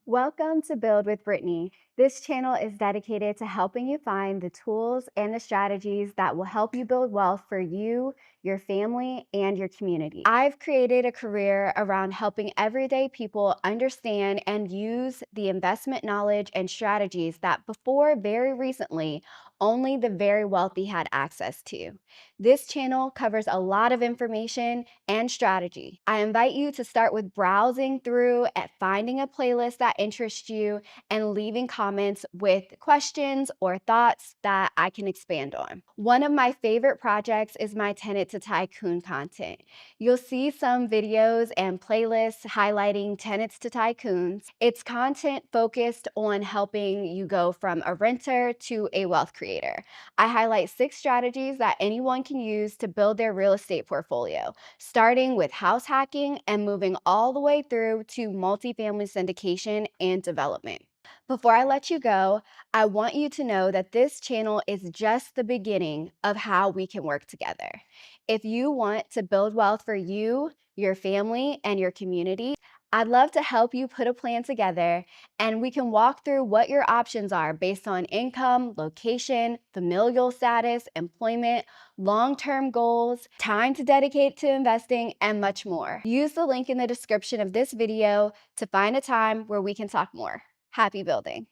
Welcome to Build with Brittany. This channel is dedicated to helping you find the tools and the strategies that will help you build wealth for you, your family, and your community. I've created a career around helping everyday people understand and use the investment knowledge and strategies that before very recently, only the very wealthy had access to. This channel covers a lot of information and strategy. I invite you to start with browsing through and finding a playlist that interests you and leaving comments with questions or thoughts that I can expand on. One of my favorite projects is my Tenant to Tycoon content. You'll see some videos and playlists highlighting tenants to tycoons. It's content focused on helping you go from a renter to a wealth creator. I highlight 6 strategies that anyone can use to build their real estate portfolio, starting with house hacking and moving all the way through to multifamily syndication and development. Before I let you go, I want you to know that this channel is just the beginning of how we can work together. If you want to build wealth for you, your family, and your community, I'd love to help you put a plan together and we can walk through what your options are based on income, location, familial status, employment, long-term goals, time to dedicate to investing, and much more. Use the link in the description of this video to find a time where we can talk more. Happy building.